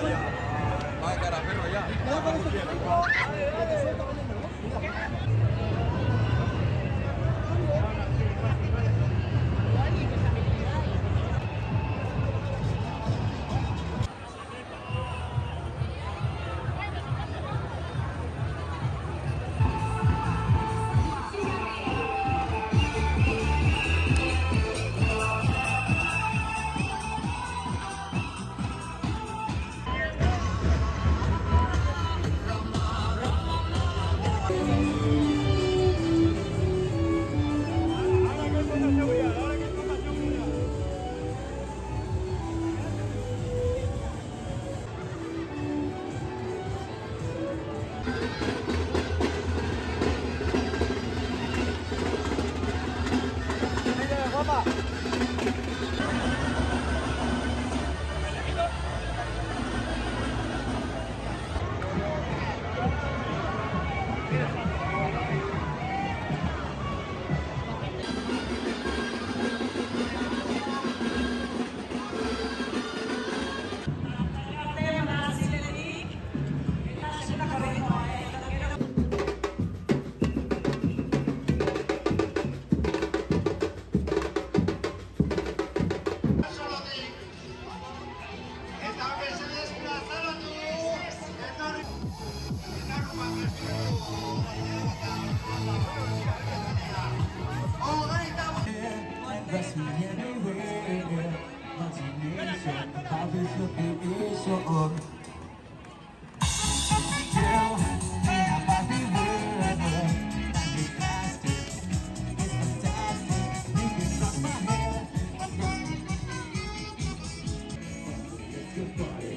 ya. Va a cara, perro, ya. That's me anyway. Imagination, how is your creation? Girl, in a Barbie world, fantastic, it's fantastic. You can rock my hair. It's good body.